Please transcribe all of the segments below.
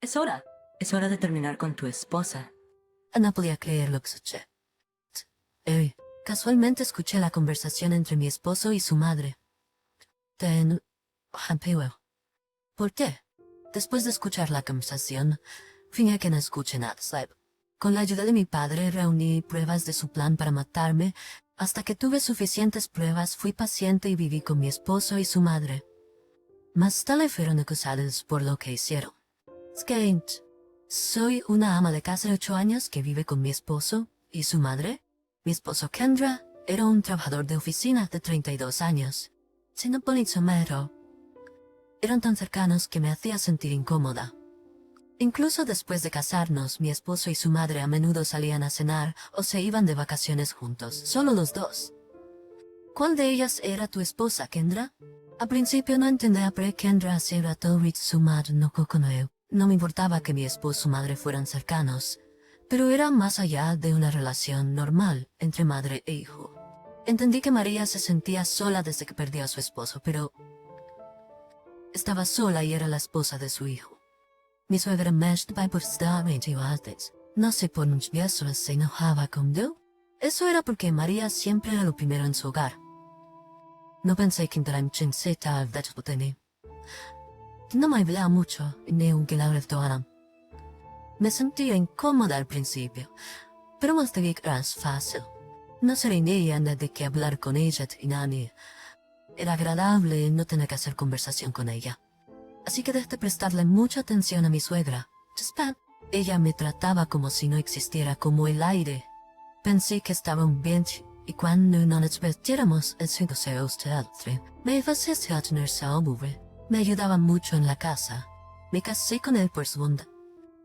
Es hora. Es hora de terminar con tu esposa. No podía creer lo que escuché. Casualmente escuché la conversación entre mi esposo y su madre. ¿Por qué? Después de escuchar la conversación, fingí que no escuché nada, ¿sabes? Con la ayuda de mi padre reuní pruebas de su plan para matarme. Hasta que tuve suficientes pruebas, fui paciente y viví con mi esposo y su madre. Más tarde fueron acusados por lo que hicieron. Soy una ama de casa de 8 años que vive con mi esposo y su madre. Mi esposo Kendra era un trabajador de oficina de 32 años. Sin un somero. Eran tan cercanos que me hacía sentir incómoda. Incluso después de casarnos, mi esposo y su madre a menudo salían a cenar o se iban de vacaciones juntos, solo los dos. ¿Cuál de ellas era tu esposa, Kendra? Al principio no entendía por qué Kendra era todo su madre no coconeo. No me importaba que mi esposo y su madre fueran cercanos, pero era más allá de una relación normal entre madre e hijo. Entendí que María se sentía sola desde que perdió a su esposo, pero estaba sola y era la esposa de su hijo. Mi suegra me estaba no sé por qué se enojaba conmigo. Eso era porque María siempre era lo primero en su hogar. No pensé que no me hablaba mucho, ni aunque la verdad. Me sentía incómoda al principio, pero más tarde era fácil. No sería ni de qué hablar con ella y nadie. Era agradable no tener que hacer conversación con ella. Así que dejé de prestarle mucha atención a mi suegra. Ella me trataba como si no existiera, como el aire. Pensé que estaba un bien y cuando no nos viéramos, me ayudaba mucho en la casa. Me casé con él por su bondad.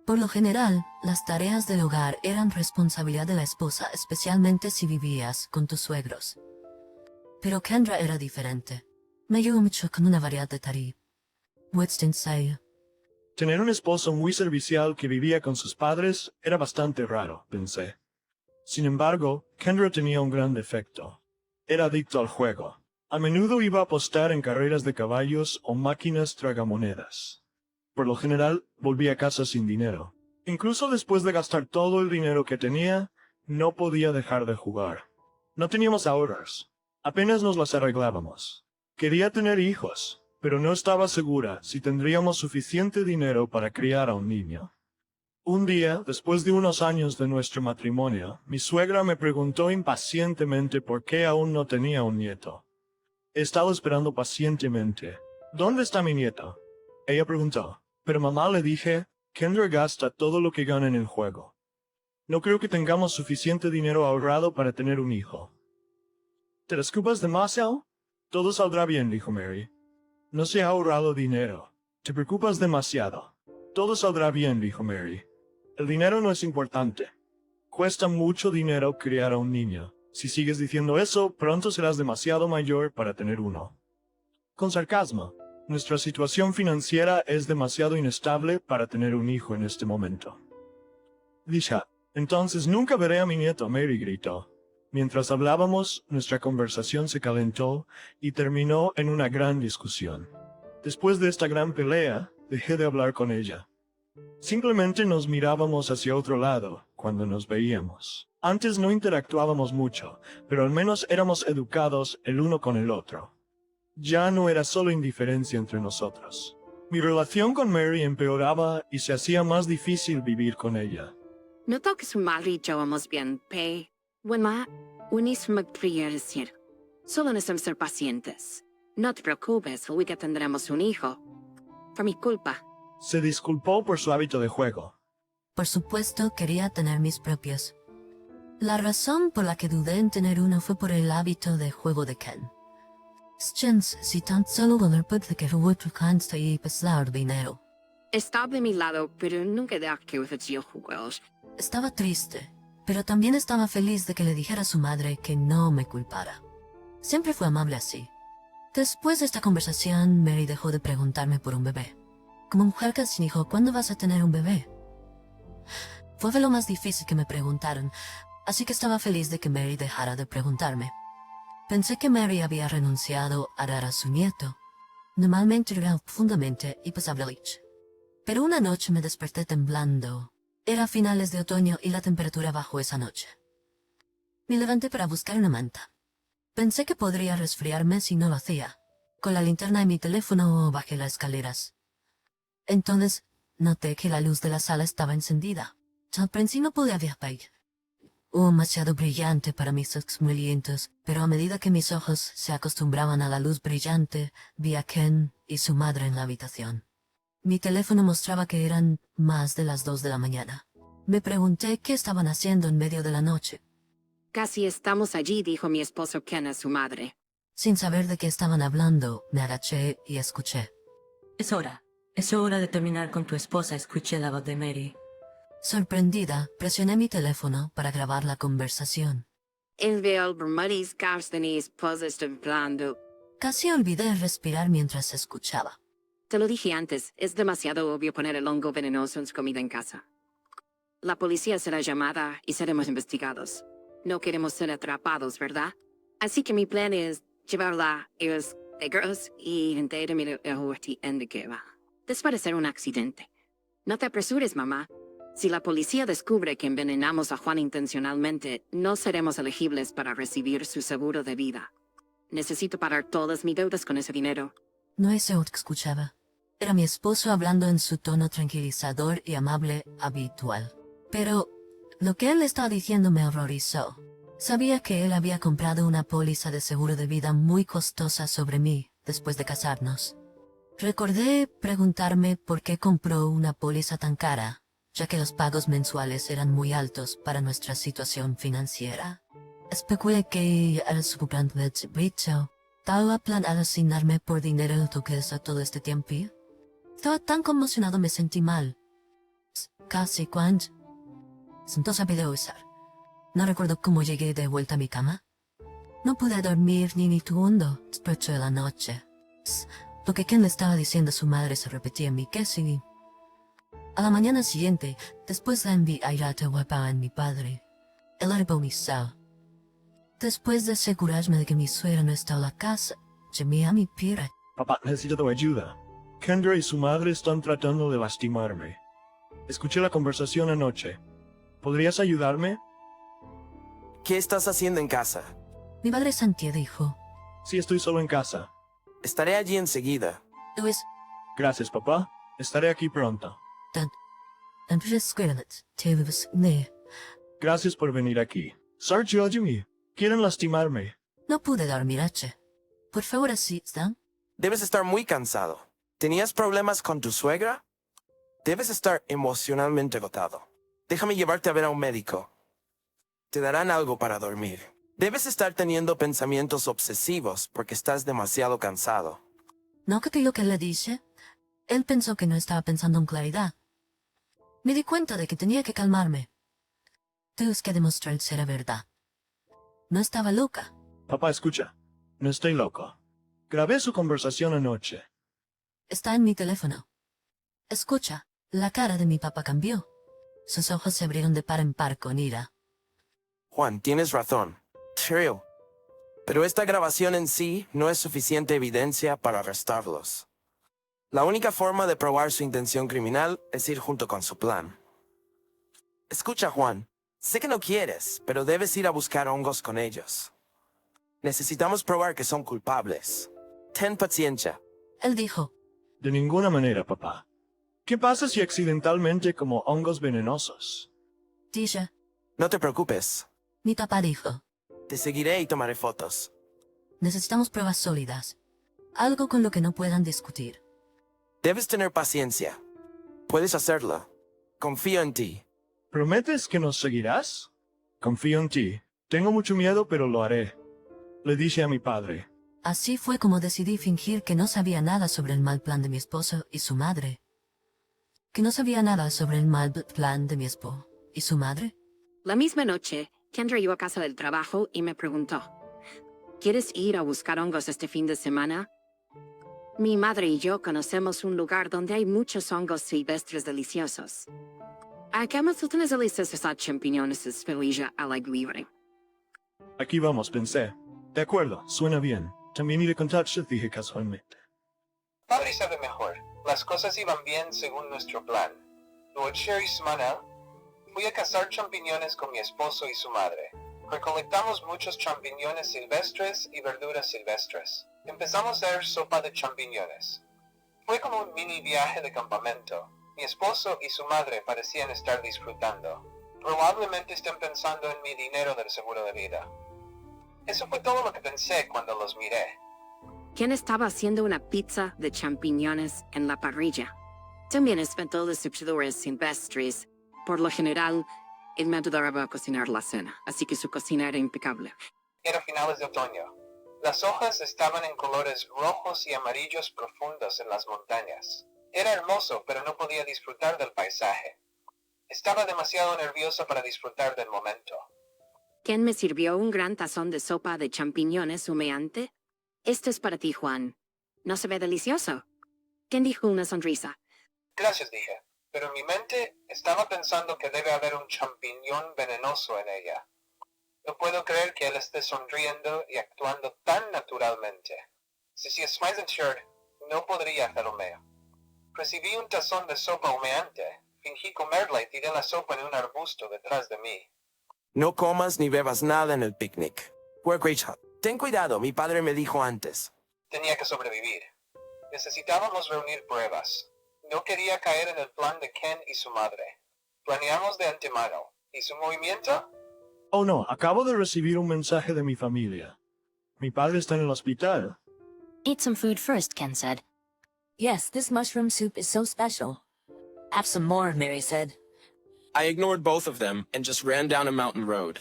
Por lo general, las tareas del hogar eran responsabilidad de la esposa, especialmente si vivías con tus suegros. Pero Kendra era diferente. Me ayudó mucho con una variedad de tareas. Tener un esposo muy servicial que vivía con sus padres era bastante raro, pensé. Sin embargo, Kendra tenía un gran defecto. Era adicto al juego. A menudo iba a apostar en carreras de caballos o máquinas tragamonedas. Por lo general, volvía a casa sin dinero. Incluso después de gastar todo el dinero que tenía, no podía dejar de jugar. No teníamos ahorros. Apenas nos las arreglábamos. Quería tener hijos, pero no estaba segura si tendríamos suficiente dinero para criar a un niño. Un día, después de unos años de nuestro matrimonio, mi suegra me preguntó impacientemente por qué aún no tenía un nieto. He estado esperando pacientemente. ¿Dónde está mi nieto? Ella preguntó. Pero mamá, le dije, Kendra gasta todo lo que gana en el juego. No creo que tengamos suficiente dinero ahorrado para tener un hijo. ¿Te desculpas demasiado? Todo saldrá bien, dijo Mary. No se ha ahorrado dinero. Te preocupas demasiado. Todo saldrá bien, dijo Mary. El dinero no es importante. Cuesta mucho dinero criar a un niño. Si sigues diciendo eso, pronto serás demasiado mayor para tener uno. Con sarcasmo. Nuestra situación financiera es demasiado inestable para tener un hijo en este momento. Disha, entonces nunca veré a mi nieto, Mary gritó. Mientras hablábamos, nuestra conversación se calentó y terminó en una gran discusión. Después de esta gran pelea, dejé de hablar con ella. Simplemente nos mirábamos hacia otro lado cuando nos veíamos. Antes no interactuábamos mucho, pero al menos éramos educados el uno con el otro. Ya no era solo indiferencia entre nosotros. Mi relación con Mary empeoraba y se hacía más difícil vivir con ella. No toques mal y llevamos bien, Pei. Unis me quería decir. Solo necesitamos ser pacientes. No te preocupes, hoy que tendremos un hijo. Por mi culpa. Se disculpó por su hábito de juego. Por supuesto, quería tener mis propios. La razón por la que dudé en tener uno fue por el hábito de juego de Ken. Si tan solo puede que y pasar dinero. Estaba de mi lado, pero nunca de que ofreció juegos. Estaba triste, pero también estaba feliz de que le dijera a su madre que no me culpara. Siempre fue amable así. Después de esta conversación, Mary dejó de preguntarme por un bebé. Como mujer casi dijo, ¿cuándo vas a tener un bebé? Fue lo más difícil que me preguntaron, así que estaba feliz de que Mary dejara de preguntarme. Pensé que Mary había renunciado a dar a su nieto. Normalmente era profundamente y pasable leche. Pero una noche me desperté temblando. Era finales de otoño y la temperatura bajó esa noche. Me levanté para buscar una manta. Pensé que podría resfriarme si no lo hacía. Con la linterna de mi teléfono bajé las escaleras. Entonces noté que la luz de la sala estaba encendida. Al principio no podía ver. Demasiado brillante para mis movimientos, pero a medida que mis ojos se acostumbraban a la luz brillante, vi a Ken y su madre en la habitación. Mi teléfono mostraba que eran más de las 2 de la mañana. Me pregunté qué estaban haciendo en medio de la noche. Casi estamos allí, dijo mi esposo Ken a su madre. Sin saber de qué estaban hablando, me agaché y escuché. Es hora. Es hora de terminar con tu esposa, escuché la voz de Mary. Sorprendida, presioné mi teléfono para grabar la conversación. El veo Maris Carsten y esposa temblando. Casi olvidé respirar mientras escuchaba. Te lo dije antes, es demasiado obvio poner el hongo venenoso en su comida en casa. La policía será llamada y seremos investigados. No queremos ser atrapados, ¿verdad? Así que mi plan es llevarla a los negros y enterarme en de que va. Después de ser un accidente. No te apresures, mamá. Si la policía descubre que envenenamos a Juan intencionalmente, no seremos elegibles para recibir su seguro de vida. Necesito pagar todas mis deudas con ese dinero. No es eso que escuchaba. Era mi esposo hablando en su tono tranquilizador y amable habitual. Pero lo que él estaba diciendo me horrorizó. Sabía que él había comprado una póliza de seguro de vida muy costosa sobre mí después de casarnos. Recordé preguntarme por qué compró una póliza tan cara, ya que los pagos mensuales eran muy altos para nuestra situación financiera. Especulé que al sucumbir del servicio, estaba planeado asignarme por dinero toques a todo este tiempo. Estaba tan conmocionado me sentí mal. Casi cuando... Entonces pude usar. No recuerdo cómo llegué de vuelta a mi cama. No pude dormir ni segundo después de la noche. Lo que Ken le estaba diciendo a su madre se repetía en mi cabeza. A la mañana siguiente, después de enviar a mi padre, él agonizó. Después de asegurarme de que mi suegra no estaba en la casa, llamé a mi padre. Papá, necesito tu ayuda. Kendra y su madre están tratando de lastimarme. Escuché la conversación anoche. ¿Podrías ayudarme? ¿Qué estás haciendo en casa? Mi padre Santiago dijo. Sí, estoy solo en casa. Estaré allí enseguida. Luis, Gracias, papá. Estaré aquí pronto. Gracias por venir aquí. Sergio, Jimmy, quieren lastimarme. no pude dormir anoche. Por favor, asistan. Debes estar muy cansado. ¿Tenías problemas con tu suegra? Debes estar emocionalmente agotado. Déjame llevarte a ver a un médico. Te darán algo para dormir. Debes estar teniendo pensamientos obsesivos porque estás demasiado cansado. ¿No que lo que le dije? Él pensó que no estaba pensando en claridad. Me di cuenta de que tenía que calmarme. Tienes que demostrar ser la verdad. No estaba loca. Papá, escucha. No estoy loco. Grabé su conversación anoche. Está en mi teléfono. Escucha, la cara de mi papá cambió. Sus ojos se abrieron de par en par con ira. Juan, tienes razón. True. Pero esta grabación en sí no es suficiente evidencia para arrestarlos. La única forma de probar su intención criminal es ir junto con su plan. Escucha, Juan. Sé que no quieres, pero debes ir a buscar hongos con ellos. Necesitamos probar que son culpables. Ten paciencia. Él dijo. De ninguna manera, papá. ¿Qué pasa si accidentalmente como hongos venenosos? Dije. No te preocupes. Mi papá dijo. Te seguiré y tomaré fotos. Necesitamos pruebas sólidas. Algo con lo que no puedan discutir. Debes tener paciencia. Puedes hacerlo. Confío en ti. ¿Prometes que nos seguirás? Confío en ti. Tengo mucho miedo, pero lo haré. Le dije a mi padre. Así fue como decidí fingir que no sabía nada sobre el mal plan de mi esposo y su madre. Que no sabía nada sobre el mal plan de mi esposo y su madre. La misma noche, Kendra llegó a casa del trabajo y me preguntó, ¿quieres ir a buscar hongos este fin de semana? Mi madre y yo conocemos un lugar donde hay muchos hongos silvestres deliciosos. Hagamos unas delicias de champiñones de Sevilla al aire libre. Aquí vamos, pensé. De acuerdo, suena bien. También iré con Touch, dije casualmente. Padre sabe mejor. La Las cosas iban bien según nuestro plan. Luego Sherry semana, fui a cazar champiñones con mi esposo y su madre. Recolectamos muchos champiñones silvestres y verduras silvestres. Empezamos a hacer sopa de champiñones. Fue como un mini viaje de campamento. Mi esposo y su madre parecían estar disfrutando. Probablemente estén pensando en mi dinero del seguro de vida. Eso fue todo lo que pensé cuando los miré. ¿Quién estaba haciendo una pizza de champiñones en la parrilla? También inventó descriptores silvestres. Por lo general, él me ayudaba a cocinar la cena, así que su cocina era impecable. Era finales de otoño. Las hojas estaban en colores rojos y amarillos profundos en las montañas. Era hermoso, pero no podía disfrutar del paisaje. Estaba demasiado nervioso para disfrutar del momento. ¿Quién me sirvió un gran tazón de sopa de champiñones humeante? Esto es para ti, Juan. ¿No se ve delicioso? ¿Quién dijo una sonrisa? Gracias, dije. Pero en mi mente estaba pensando que debe haber un champiñón venenoso en ella. No puedo creer que él esté sonriendo y actuando tan naturalmente. Si es Schmeisenschert, no podría hacerlo mío. Recibí un tazón de sopa humeante. Fingí comerla y tiré la sopa en un arbusto detrás de mí. No comas ni bebas nada en el picnic. Work rate hot. Ten cuidado, mi padre me dijo antes. Tenía que sobrevivir. Necesitábamos reunir pruebas. No quería caer en el plan de Ken y su madre. Planeamos de antemano. ¿Y su movimiento? Oh no, acabo de recibir un mensaje de mi familia. Mi padre está en el hospital. Eat some food first, Ken said. Yes, this mushroom soup is so special. Have some more, Mary said. I ignored both of them and just ran down a mountain road.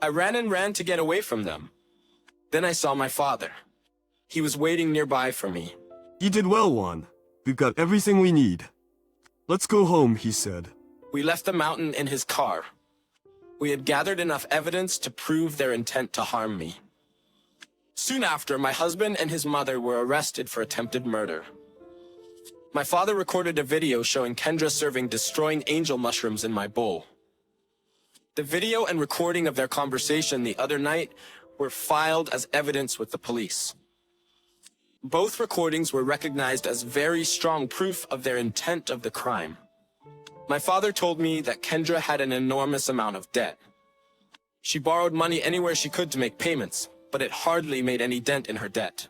I ran and ran to get away from them. Then I saw my father. He was waiting nearby for me. You did well, Juan. We've got everything we need. Let's go home, he said. We left the mountain in his car. We had gathered enough evidence to prove their intent to harm me. Soon after, my husband and his mother were arrested for attempted murder. My father recorded a video showing Kendra serving destroying angel mushrooms in my bowl. The video and recording of their conversation the other night were filed as evidence with the police. Both recordings were recognized as very strong proof of their intent of the crime. My father told me that Kendra had an enormous amount of debt. She borrowed money anywhere she could to make payments, but it hardly made any dent in her debt.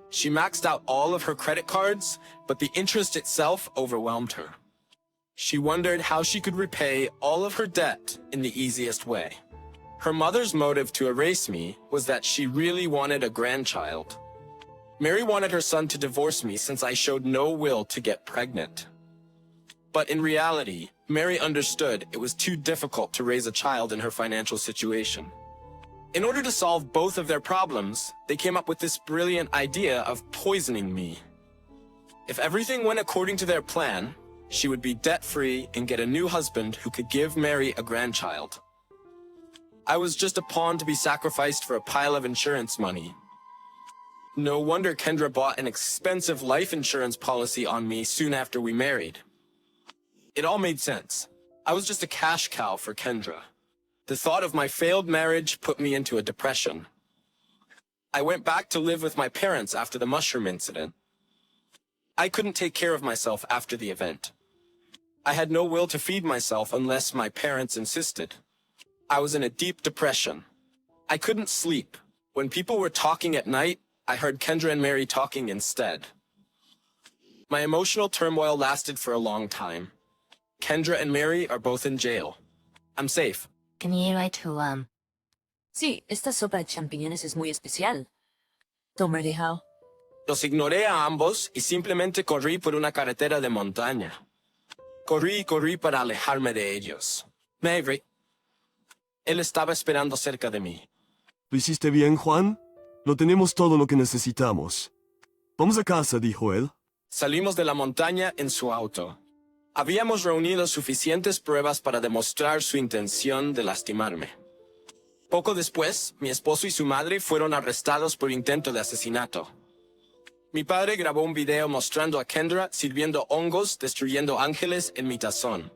She maxed out all of her credit cards, but the interest itself overwhelmed her. She wondered how she could repay all of her debt in the easiest way. Her mother's motive to erase me was that she really wanted a grandchild. Mary wanted her son to divorce me since I showed no will to get pregnant. But in reality, Mary understood it was too difficult to raise a child in her financial situation. In order to solve both of their problems, they came up with this brilliant idea of poisoning me. If everything went according to their plan, she would be debt-free and get a new husband who could give Mary a grandchild. I was just a pawn to be sacrificed for a pile of insurance money. No wonder Kendra bought an expensive life insurance policy on me soon after we married. It all made sense. I was just a cash cow for Kendra. The thought of my failed marriage put me into a depression. I went back to live with my parents after the mushroom incident. I couldn't take care of myself after the event. I had no will to feed myself unless my parents insisted. I was in a deep depression. I couldn't sleep. When people were talking at night, I heard Kendra and Mary talking instead. My emotional turmoil lasted for a long time. Kendra and Mary are both in jail. I'm safe. Can you write to, Sí, esta sopa de champiñones es muy especial. Don't really how. Los ignoré a ambos y simplemente corrí por una carretera de montaña. Corrí y corrí para alejarme de ellos. Mary. Él estaba esperando cerca de mí. ¿Lo hiciste bien, Juan? Lo tenemos todo lo que necesitamos. Vamos a casa, dijo él. Salimos de la montaña en su auto. Habíamos reunido suficientes pruebas para demostrar su intención de lastimarme. Poco después, mi esposo y su madre fueron arrestados por intento de asesinato. Mi padre grabó un video mostrando a Kendra sirviendo hongos, destruyendo ángeles en mi tazón.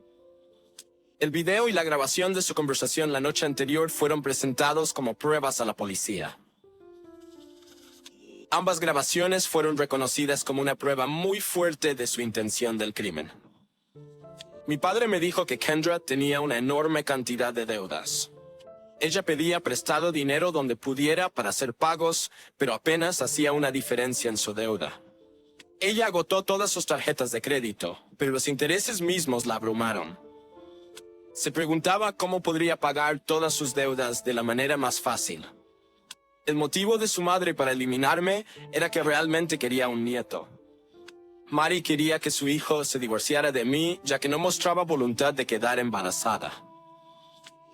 El video y la grabación de su conversación la noche anterior fueron presentados como pruebas a la policía. Ambas grabaciones fueron reconocidas como una prueba muy fuerte de su intención del crimen. Mi padre me dijo que Kendra tenía una enorme cantidad de deudas. Ella pedía prestado dinero donde pudiera para hacer pagos, pero apenas hacía una diferencia en su deuda. Ella agotó todas sus tarjetas de crédito, pero los intereses mismos la abrumaron. Se preguntaba cómo podría pagar todas sus deudas de la manera más fácil. El motivo de su madre para eliminarme era que realmente quería un nieto. Mary quería que su hijo se divorciara de mí, ya que no mostraba voluntad de quedar embarazada.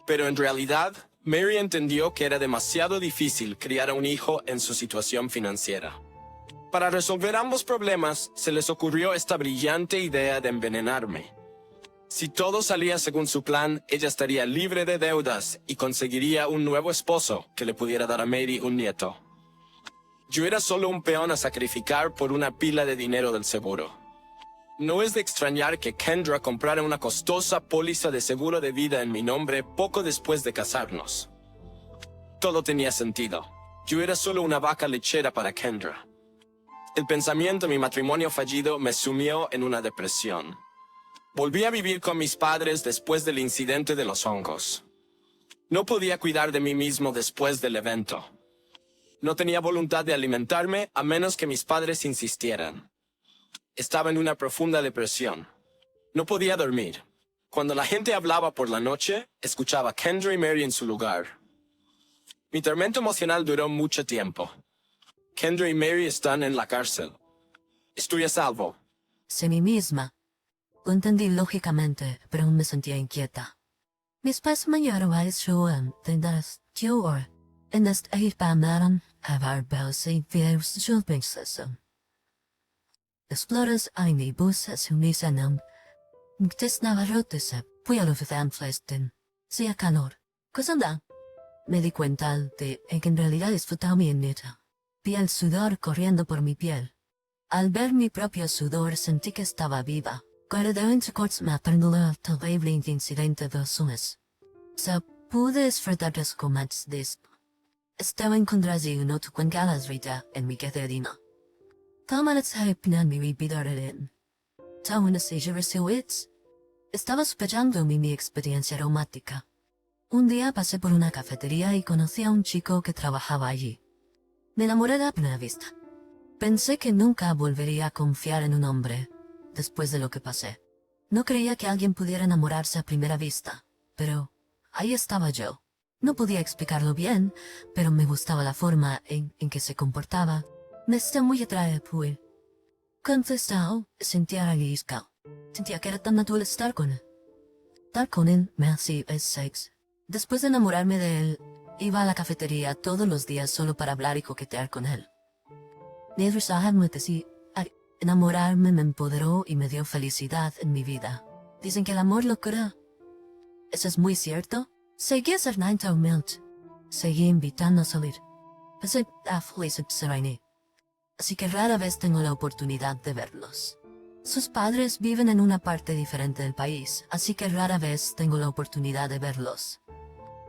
Pero en realidad, Mary entendió que era demasiado difícil criar a un hijo en su situación financiera. Para resolver ambos problemas, se les ocurrió esta brillante idea de envenenarme. Si todo salía según su plan, ella estaría libre de deudas y conseguiría un nuevo esposo que le pudiera dar a Mary un nieto. Yo era solo un peón a sacrificar por una pila de dinero del seguro. No es de extrañar que Kendra comprara una costosa póliza de seguro de vida en mi nombre poco después de casarnos. Todo tenía sentido. Yo era solo una vaca lechera para Kendra. El pensamiento de mi matrimonio fallido me sumió en una depresión. Volví a vivir con mis padres después del incidente de los hongos. No podía cuidar de mí mismo después del evento. No tenía voluntad de alimentarme a menos que mis padres insistieran. Estaba en una profunda depresión. No podía dormir. Cuando la gente hablaba por la noche, escuchaba a Kendra y Mary en su lugar. Mi tormento emocional duró mucho tiempo. Kendra y Mary están en la cárcel. Estoy a salvo. Sé mí misma. Lo entendí lógicamente, pero aún me sentía inquieta. Mis pais mayores showen tendas tjoor, en dest eipamaren havarbelse virusjulpingsesum. Explores eine buses unisanam, mktes navarrotese, puyalufitanflesten, sea calor. Cosanda. Me di cuenta de que en realidad disfrutaba mi nieta. Vi el sudor corriendo por mi piel. Al ver mi propio sudor sentí que estaba viva. Guardé entre cortes maternal el terrible incidente de Suez. Se pude disfrutar de su comandos de esto. Estaba encontrando tu galas vida en mi caterina. Taman het hypnan mi vidarin. Taman es wits. Estaba sospechando mi experiencia aromática. Un día pasé por una cafetería y conocí a un chico que trabajaba allí. Me enamoré de a primera vista. Pensé que nunca volvería a confiar en un hombre, después de lo que pasé. No creía que alguien pudiera enamorarse a primera vista, pero ahí estaba yo. No podía explicarlo bien, pero me gustaba la forma en que se comportaba. Me estaba muy atraído. Confesado, sentía alivio. Sentía que era tan natural estar con él. Estar con él me hacía sex. Después de enamorarme de él, iba a la cafetería todos los días solo para hablar y coquetear con él. Enamorarme me empoderó y me dio felicidad en mi vida. Dicen que el amor lo cura. ¿Eso es muy cierto? Seguí a ser humilde. Seguí invitando a salir. Pensé a feliz serene. Así que rara vez tengo la oportunidad de verlos. Sus padres viven en una parte diferente del país, así que rara vez tengo la oportunidad de verlos.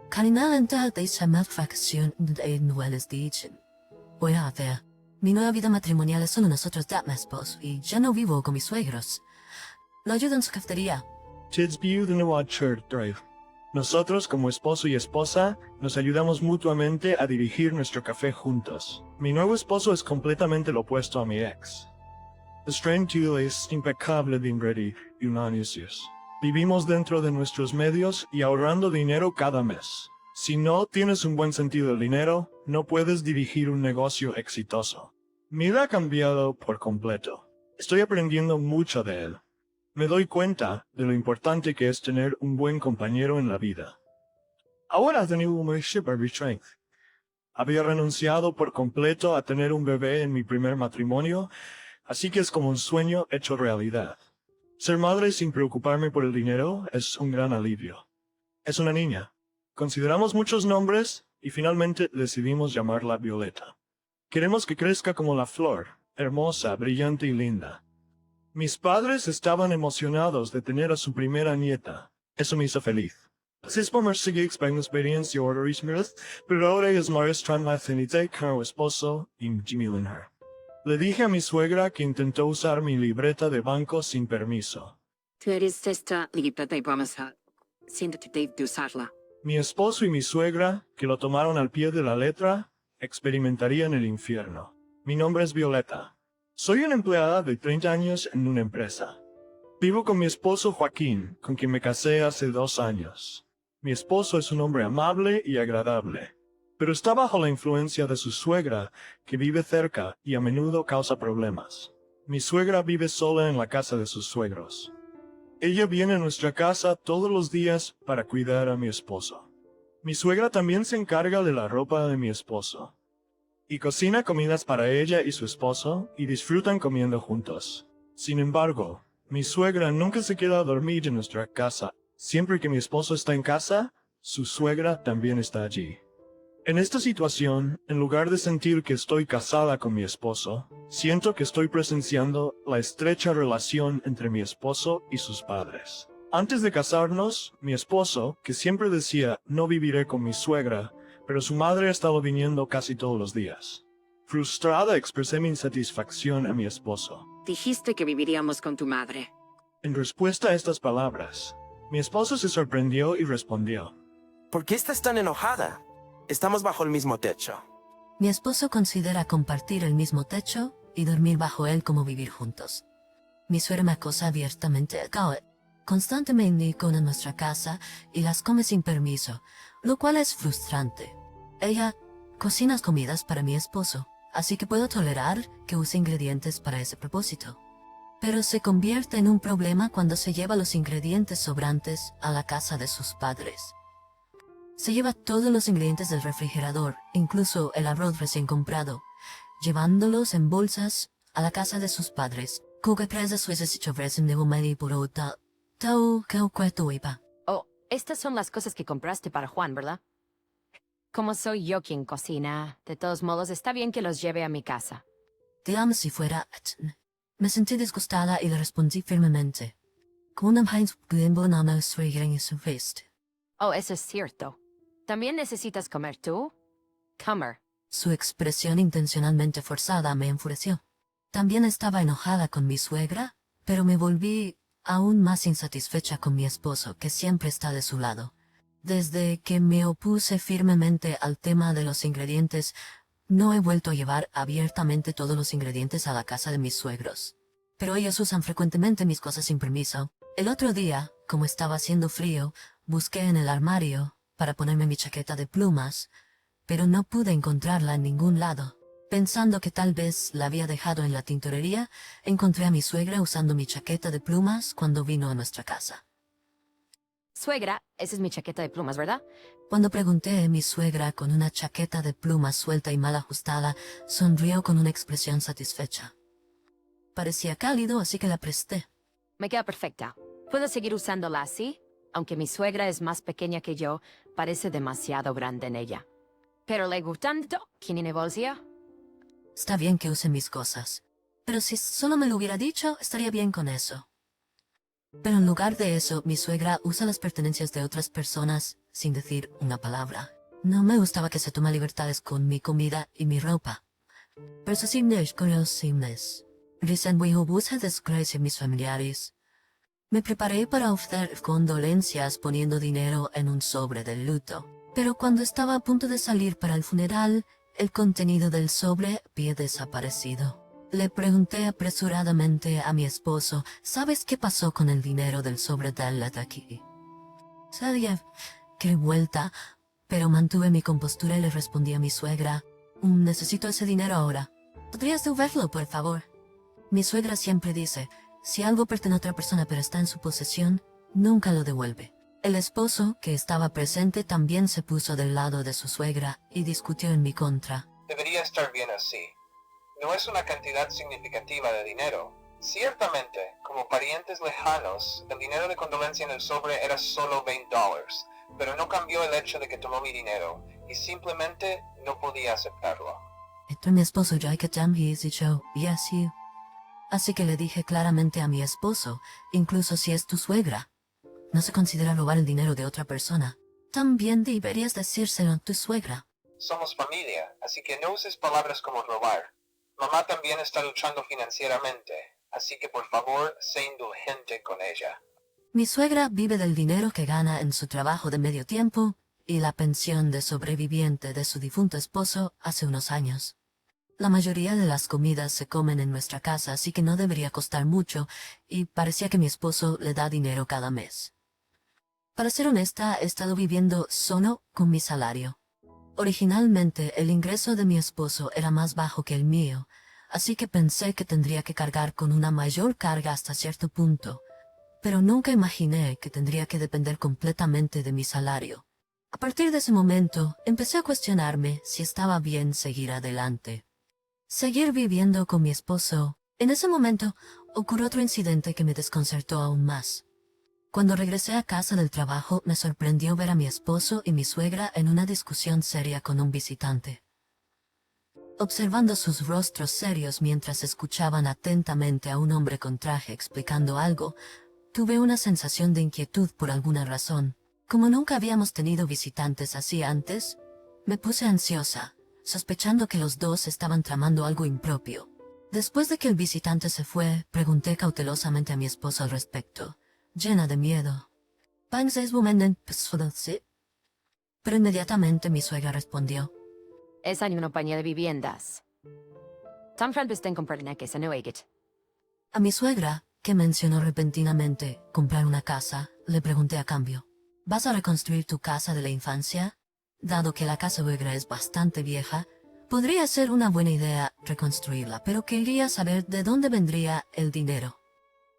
Carinalmente de esa malfacción de nuelas dichen. Voy a ver. Mi nueva vida matrimonial es solo nosotros dos, mi esposo, y ya no vivo con mis suegros. Lo ayudo en su cafetería. Tidsview de Nueva Church Drive. Nosotros, como esposo y esposa, nos ayudamos mutuamente a dirigir nuestro café juntos. Mi nuevo esposo es completamente lo opuesto a mi ex. El Strain es impecable de ingredientes y anuncios. Vivimos dentro de nuestros medios y ahorrando dinero cada mes. Si no tienes un buen sentido del dinero, no puedes dirigir un negocio exitoso. Mi vida ha cambiado por completo. Estoy aprendiendo mucho de él. Me doy cuenta de lo importante que es tener un buen compañero en la vida. Ahora tengo un strength. Había renunciado por completo a tener un bebé en mi primer matrimonio, así que es como un sueño hecho realidad. Ser madre sin preocuparme por el dinero es un gran alivio. Es una niña. Consideramos muchos nombres y finalmente decidimos llamarla Violeta. Queremos que crezca como la flor, hermosa, brillante y linda. Mis padres estaban emocionados de tener a su primera nieta. Eso me hizo feliz. Precis på Mercedes experiencia orderingsmiddag, pero ahora es maestra en la CNT con esposo y Jimmy Linher. Le dije a mi suegra que intentó usar mi libreta de banco sin permiso. Tú eres esta libreta y vamos a... Siéntate de usarla. Mi esposo y mi suegra, que lo tomaron al pie de la letra, experimentarían el infierno. Mi nombre es Violeta. Soy una empleada de 30 años en una empresa. Vivo con mi esposo Joaquín, con quien me casé hace 2 años. Mi esposo es un hombre amable y agradable, pero está bajo la influencia de su suegra, que vive cerca y a menudo causa problemas. Mi suegra vive sola en la casa de sus suegros. Ella viene a nuestra casa todos los días para cuidar a mi esposo. Mi suegra también se encarga de la ropa de mi esposo. Y cocina comidas para ella y su esposo, y disfrutan comiendo juntos. Sin embargo, mi suegra nunca se queda a dormir en nuestra casa. Siempre que mi esposo está en casa, su suegra también está allí. En esta situación, en lugar de sentir que estoy casada con mi esposo, siento que estoy presenciando la estrecha relación entre mi esposo y sus padres. Antes de casarnos, mi esposo, que siempre decía no viviré con mi suegra, pero su madre ha estado viniendo casi todos los días. Frustrada expresé mi insatisfacción a mi esposo. Dijiste que viviríamos con tu madre. En respuesta a estas palabras, mi esposo se sorprendió y respondió. ¿Por qué estás tan enojada? Estamos bajo el mismo techo. Mi esposo considera compartir el mismo techo y dormir bajo él como vivir juntos. Mi suegra me acosa abiertamente. Constantemente con nuestra casa y las come sin permiso, lo cual es frustrante. Ella cocina comidas para mi esposo, así que puedo tolerar que use ingredientes para ese propósito. Pero se convierte en un problema cuando se lleva los ingredientes sobrantes a la casa de sus padres. Se lleva todos los ingredientes del refrigerador, incluso el arroz recién comprado, llevándolos en bolsas a la casa de sus padres. Oh, estas son las cosas que compraste para Juan, ¿verdad? Como soy yo quien cocina, de todos modos está bien que los lleve a mi casa. Digamos si fuera... Me sentí disgustada y le respondí firmemente. Oh, eso es cierto. ¿También necesitas comer tú? Comer. Su expresión intencionalmente forzada me enfureció. También estaba enojada con mi suegra, pero me volví aún más insatisfecha con mi esposo, que siempre está de su lado. Desde que me opuse firmemente al tema de los ingredientes, no he vuelto a llevar abiertamente todos los ingredientes a la casa de mis suegros. Pero ellos usan frecuentemente mis cosas sin permiso. El otro día, como estaba haciendo frío, busqué en el armario para ponerme mi chaqueta de plumas, pero no pude encontrarla en ningún lado. Pensando que tal vez la había dejado en la tintorería, encontré a mi suegra usando mi chaqueta de plumas cuando vino a nuestra casa. Suegra, esa es mi chaqueta de plumas, ¿verdad? Cuando pregunté a mi suegra con una chaqueta de plumas suelta y mal ajustada, sonrió con una expresión satisfecha. Parecía cálido, así que la presté. Me queda perfecta. ¿Puedo seguir usándola así? Aunque mi suegra es más pequeña que yo, parece demasiado grande en ella. ¿Pero le gustan tanto? ¿Quién tiene bolsillo? Está bien que use mis cosas, pero si solo me lo hubiera dicho, estaría bien con eso. Pero en lugar de eso, mi suegra usa las pertenencias de otras personas sin decir una palabra. No me gustaba que se tome libertades con mi comida y mi ropa. Pero sí desgracia mis familiares. Me preparé para ofrecer condolencias poniendo dinero en un sobre del luto. Pero cuando estaba a punto de salir para el funeral, el contenido del sobre había desaparecido. Le pregunté apresuradamente a mi esposo, ¿sabes qué pasó con el dinero del sobre del aquí? Sabía qué vuelta, pero mantuve mi compostura y le respondí a mi suegra, necesito ese dinero ahora. ¿Podrías devolverlo, por favor? Mi suegra siempre dice, si algo pertenece a otra persona pero está en su posesión, nunca lo devuelve. El esposo, que estaba presente, también se puso del lado de su suegra y discutió en mi contra. Debería estar bien así. No es una cantidad significativa de dinero. Ciertamente, como parientes lejanos, el dinero de condolencia en el sobre era solo $20, pero no cambió el hecho de que tomó mi dinero, y simplemente no podía aceptarlo. Esto mi esposo ya que también dicho, yes you. Así que le dije claramente a mi esposo, incluso si es tu suegra. no se considera robar el dinero de otra persona. También deberías decírselo a tu suegra. Somos familia, así que no uses palabras como robar. Mamá también está luchando financieramente, así que por favor, sé indulgente con ella. Mi suegra vive del dinero que gana en su trabajo de medio tiempo y la pensión de sobreviviente de su difunto esposo hace unos años. La mayoría de las comidas se comen en nuestra casa, así que no debería costar mucho, y parecía que mi esposo le da dinero cada mes. Para ser honesta, he estado viviendo solo con mi salario. Originalmente, el ingreso de mi esposo era más bajo que el mío, así que pensé que tendría que cargar con una mayor carga hasta cierto punto, pero nunca imaginé que tendría que depender completamente de mi salario. A partir de ese momento, empecé a cuestionarme si estaba bien seguir adelante. Seguir viviendo con mi esposo. En ese momento, ocurrió otro incidente que me desconcertó aún más. Cuando regresé a casa del trabajo, me sorprendió ver a mi esposo y mi suegra en una discusión seria con un visitante. Observando sus rostros serios mientras escuchaban atentamente a un hombre con traje explicando algo, tuve una sensación de inquietud por alguna razón. Como nunca habíamos tenido visitantes así antes, me puse ansiosa, sospechando que los dos estaban tramando algo impropio. Después de que el visitante se fue, pregunté cautelosamente a mi esposo al respecto, llena de miedo. Pero inmediatamente mi suegra respondió. Es una compañía de viviendas. Tan franbisten comprar que se no egit. A mi suegra, que mencionó repentinamente comprar una casa, le pregunté a cambio, ¿vas a reconstruir tu casa de la infancia? Dado que la casa suegra es bastante vieja, podría ser una buena idea reconstruirla, pero quería saber de dónde vendría el dinero.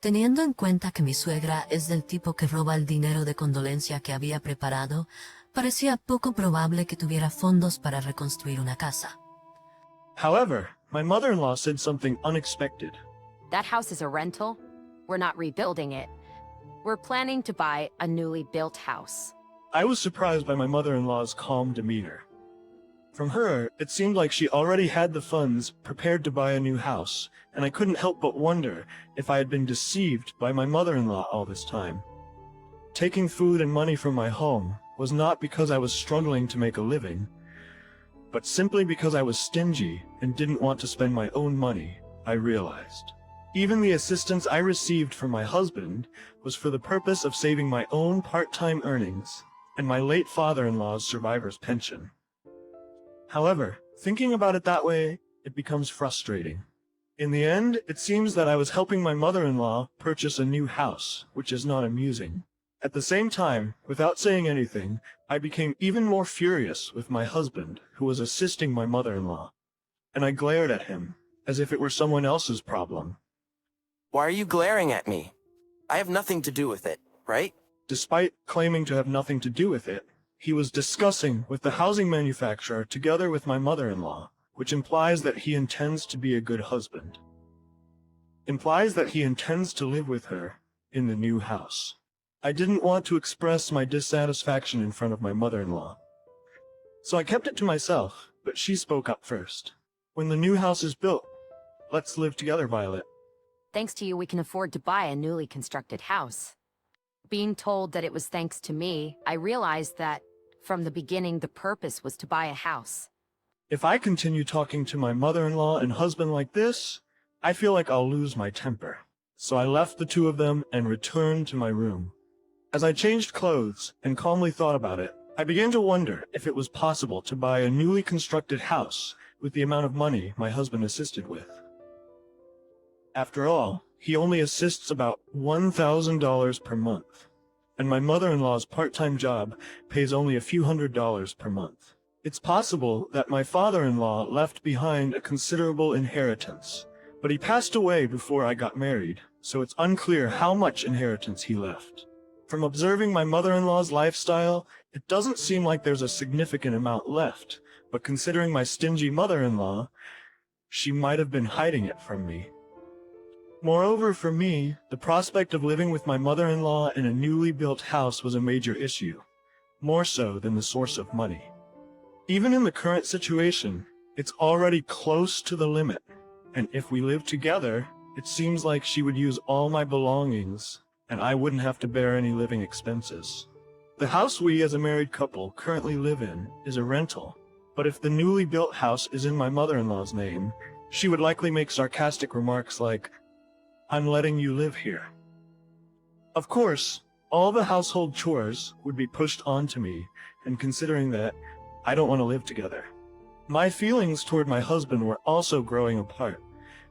Teniendo en cuenta que mi suegra es del tipo que roba el dinero de condolencia que había preparado, parecía poco probable que tuviera fondos para reconstruir una casa. However, my mother-in-law said something unexpected. That house is a rental. We're not rebuilding it. We're planning to buy a newly built house. I was surprised by my mother-in-law's calm demeanor. From her, it seemed like she already had the funds prepared to buy a new house, and I couldn't help but wonder if I had been deceived by my mother-in-law all this time. Taking food and money from my home was not because I was struggling to make a living, but simply because I was stingy and didn't want to spend my own money, I realized. Even the assistance I received from my husband was for the purpose of saving my own part-time earnings and my late father-in-law's survivor's pension. However, thinking about it that way, it becomes frustrating. In the end, it seems that I was helping my mother-in-law purchase a new house, which is not amusing. At the same time, without saying anything, I became even more furious with my husband, who was assisting my mother-in-law, and I glared at him, as if it were someone else's problem. Why are you glaring at me? I have nothing to do with it, right? Despite claiming to have nothing to do with it, he was discussing with the housing manufacturer together with my mother-in-law, which implies that he intends to be a good husband. Implies that he intends to live with her in the new house. I didn't want to express my dissatisfaction in front of my mother-in-law, so I kept it to myself, but she spoke up first. When the new house is built, let's live together, Violet. Thanks to you, we can afford to buy a newly constructed house. Being told that it was thanks to me, I realized that, from the beginning, the purpose was to buy a house. If I continue talking to my mother-in-law and husband like this, I feel like I'll lose my temper. So I left the two of them and returned to my room. As I changed clothes and calmly thought about it, I began to wonder if it was possible to buy a newly constructed house with the amount of money my husband assisted with. After all, he only assists about $1,000 per month, and my mother-in-law's part-time job pays only a few $100s per month. It's possible that my father-in-law left behind a considerable inheritance, but he passed away before I got married, so it's unclear how much inheritance he left. From observing my mother-in-law's lifestyle, it doesn't seem like there's a significant amount left, but considering my stingy mother-in-law, she might have been hiding it from me. Moreover, for me, the prospect of living with my mother-in-law in a newly built house was a major issue, more so than the source of money. Even in the current situation, it's already close to the limit, and if we live together, it seems like she would use all my belongings and I wouldn't have to bear any living expenses. The house we as a married couple currently live in is a rental, but if the newly built house is in my mother-in-law's name, she would likely make sarcastic remarks like, "I'm letting you live here." Of course, all the household chores would be pushed onto me, and considering that I don't want to live together. My feelings toward my husband were also growing apart,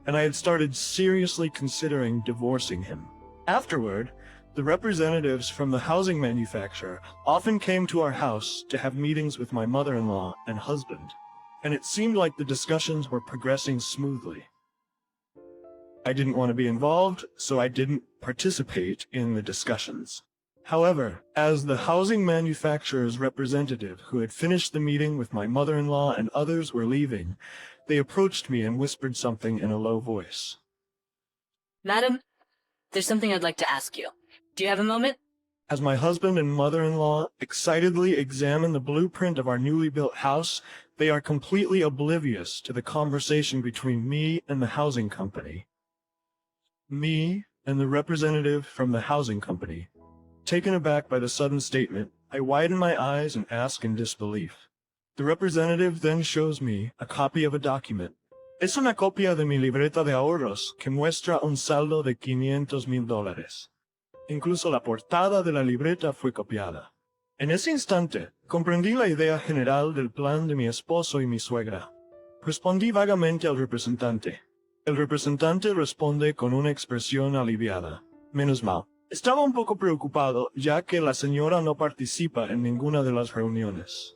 and I had started seriously considering divorcing him. Afterward, the representatives from the housing manufacturer often came to our house to have meetings with my mother-in-law and husband, and it seemed like the discussions were progressing smoothly. I didn't want to be involved, so I didn't participate in the discussions. However, as the housing manufacturer's representative who had finished the meeting with my mother-in-law and others were leaving, they approached me and whispered something in a low voice. Madam, there's something I'd like to ask you. Do you have a moment? As my husband and mother-in-law excitedly examine the blueprint of our newly built house, they are completely oblivious to the conversation between me and the housing company. Me and the representative from the housing company. Taken aback by the sudden statement, I widen my eyes and ask in disbelief. The representative then shows me a copy of a document. Es una copia de mi libreta de ahorros que muestra un saldo de $500,000. Incluso la portada de la libreta fue copiada. En ese instante, comprendí la idea general del plan de mi esposo y mi suegra. Respondí vagamente al representante. El representante responde con una expresión aliviada. Menos mal. Estaba un poco preocupado, ya que la señora no participa en ninguna de las reuniones.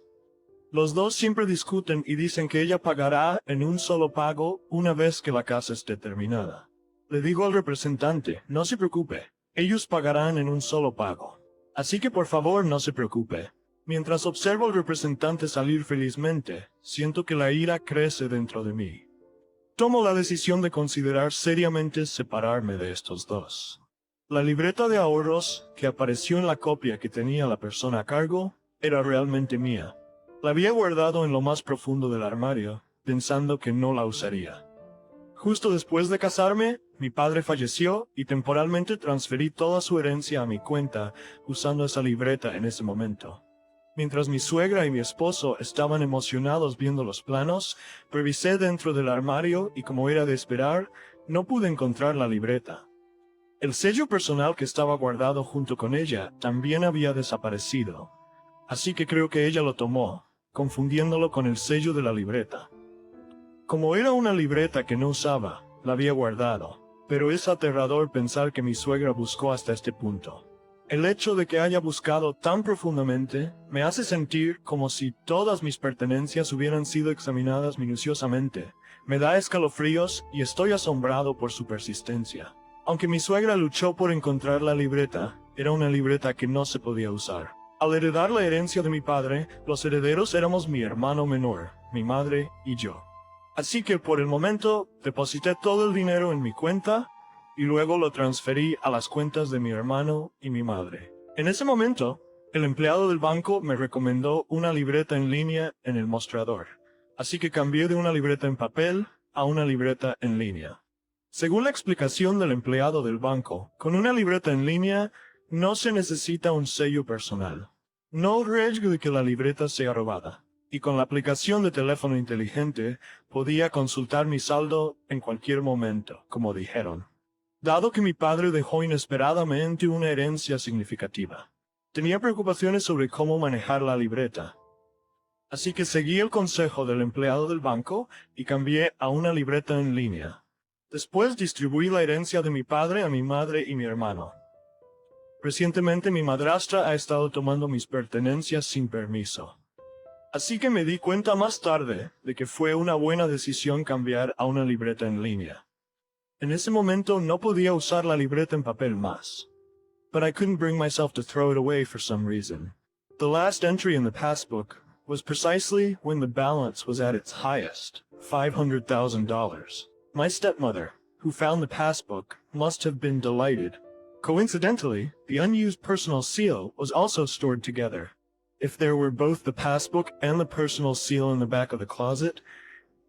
Los dos siempre discuten y dicen que ella pagará en un solo pago una vez que la casa esté terminada. Le digo al representante, no se preocupe, ellos pagarán en un solo pago. Así que por favor no se preocupe. Mientras observo al representante salir felizmente, siento que la ira crece dentro de mí. Tomo la decisión de considerar seriamente separarme de estos dos. La libreta de ahorros que apareció en la copia que tenía la persona a cargo era realmente mía. La había guardado en lo más profundo del armario, pensando que no la usaría. Justo después de casarme, mi padre falleció y temporalmente transferí toda su herencia a mi cuenta usando esa libreta en ese momento. Mientras mi suegra y mi esposo estaban emocionados viendo los planos, revisé dentro del armario y como era de esperar, no pude encontrar la libreta. El sello personal que estaba guardado junto con ella también había desaparecido, así que creo que ella lo tomó, confundiéndolo con el sello de la libreta. Como era una libreta que no usaba, la había guardado, pero es aterrador pensar que mi suegra buscó hasta este punto. El hecho de que haya buscado tan profundamente me hace sentir como si todas mis pertenencias hubieran sido examinadas minuciosamente. Me da escalofríos y estoy asombrado por su persistencia. Aunque mi suegra luchó por encontrar la libreta, era una libreta que no se podía usar. Al heredar la herencia de mi padre, los herederos éramos mi hermano menor, mi madre y yo. Así que por el momento, deposité todo el dinero en mi cuenta y luego lo transferí a las cuentas de mi hermano y mi madre. En ese momento, el empleado del banco me recomendó una libreta en línea en el mostrador, así que cambié de una libreta en papel a una libreta en línea. Según la explicación del empleado del banco, con una libreta en línea no se necesita un sello personal. No hay riesgo de que la libreta sea robada. Y con la aplicación de teléfono inteligente podía consultar mi saldo en cualquier momento, como dijeron. Dado que mi padre dejó inesperadamente una herencia significativa, tenía preocupaciones sobre cómo manejar la libreta. Así que seguí el consejo del empleado del banco y cambié a una libreta en línea. Después distribuí la herencia de mi padre a mi madre y mi hermano. Recientemente mi madrastra ha estado tomando mis pertenencias sin permiso. Así que me di cuenta más tarde de que fue una buena decisión cambiar a una libreta en línea. En ese momento no podía usar la libreta en papel más. But I couldn't bring myself to throw it away for some reason. The last entry in the passbook was precisely when the balance was at its highest, $500,000. My stepmother, who found the passbook, must have been delighted. Coincidentally, the unused personal seal was also stored together. If there were both the passbook and the personal seal in the back of the closet,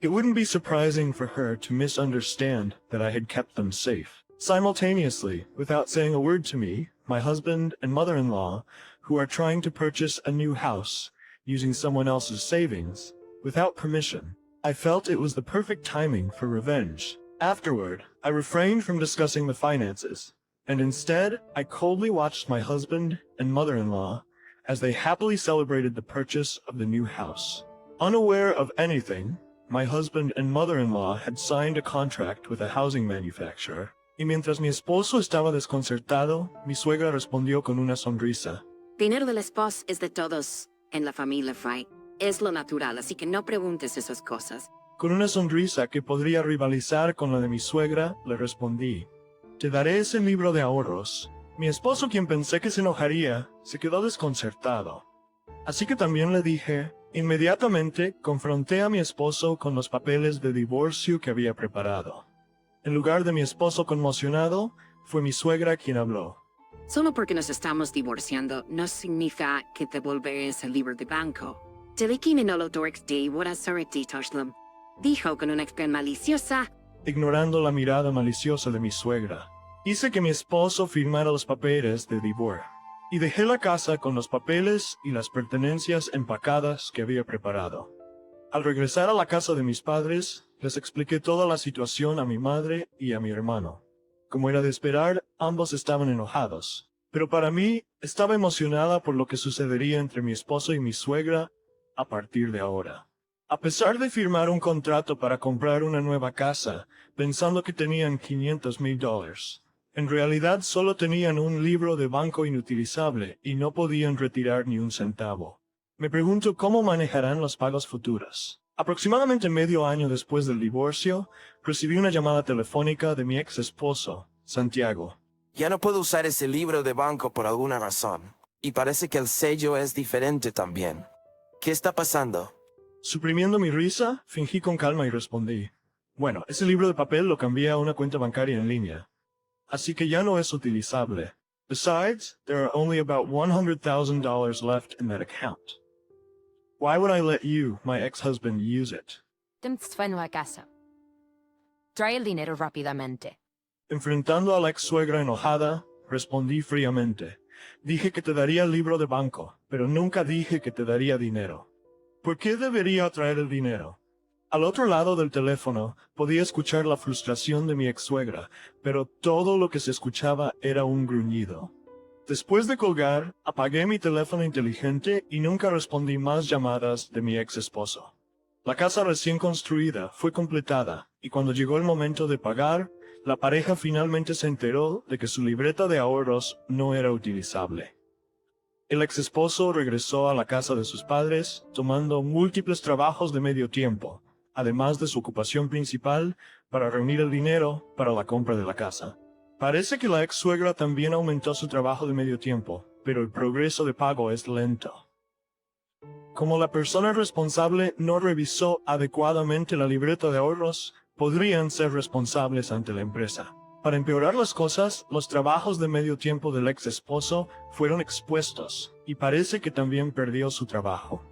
it wouldn't be surprising for her to misunderstand that I had kept them safe. Simultaneously, without saying a word to me, my husband and mother-in-law, who are trying to purchase a new house using someone else's savings, without permission, I felt it was the perfect timing for revenge. Afterward, I refrained from discussing the finances, and instead, I coldly watched my husband and mother-in-law as they happily celebrated the purchase of the new house. Unaware of anything, my husband and mother-in-law had signed a contract with a housing manufacturer, y mientras mi esposo estaba desconcertado, mi suegra respondió con una sonrisa. Dinero del esposo es de todos en la familia, Fry. Es lo natural, así que no preguntes esas cosas. Con una sonrisa que podría rivalizar con la de mi suegra, le respondí, te daré ese libro de ahorros. Mi esposo, quien pensé que se enojaría, se quedó desconcertado. Así que también le dije, inmediatamente confronté a mi esposo con los papeles de divorcio que había preparado. En lugar de mi esposo conmocionado, fue mi suegra quien habló. Solo porque nos estamos divorciando no significa que devolveré ese libro de banco. Teliki Minolodorx de Warasarati Toshlam. Dijo con una expresión maliciosa. Ignorando la mirada maliciosa de mi suegra, hice que mi esposo firmara los papeles de divorcio, y dejé la casa con los papeles y las pertenencias empacadas que había preparado. Al regresar a la casa de mis padres, les expliqué toda la situación a mi madre y a mi hermano. Como era de esperar, ambos estaban enojados, pero para mí, estaba emocionada por lo que sucedería entre mi esposo y mi suegra a partir de ahora. A pesar de firmar un contrato para comprar una nueva casa, pensando que tenían $500,000, en realidad solo tenían un libro de banco inutilizable y no podían retirar ni un centavo. Me pregunto cómo manejarán los pagos futuros. Aproximadamente medio año después del divorcio, recibí una llamada telefónica de mi ex esposo, Santiago. Ya no puedo usar ese libro de banco por alguna razón. Y parece que el sello es diferente también. ¿Qué está pasando? Suprimiendo mi risa, fingí con calma y respondí. Bueno, ese libro de papel lo cambié a una cuenta bancaria en línea. Así que ya no es utilizable. Besides, there are only about $100,000 left in that account. Why would I let you, my ex-husband, use it? Fue en la casa. Trae el dinero rápidamente. Enfrentando a la ex-suegra enojada, respondí fríamente. Dije que te daría el libro de banco, pero nunca dije que te daría dinero. ¿Por qué debería traer el dinero? Al otro lado del teléfono, podía escuchar la frustración de mi ex-suegra, pero todo lo que se escuchaba era un gruñido. Después de colgar, apagué mi teléfono inteligente y nunca respondí más llamadas de mi ex-esposo. La casa recién construida fue completada, y cuando llegó el momento de pagar, la pareja finalmente se enteró de que su libreta de ahorros no era utilizable. El ex-esposo regresó a la casa de sus padres, tomando múltiples trabajos de medio tiempo, además de su ocupación principal para reunir el dinero para la compra de la casa. Parece que la ex-suegra también aumentó su trabajo de medio tiempo, pero el progreso de pago es lento. Como la persona responsable no revisó adecuadamente la libreta de ahorros, podrían ser responsables ante la empresa. Para empeorar las cosas, los trabajos de medio tiempo del ex-esposo fueron expuestos, y parece que también perdió su trabajo.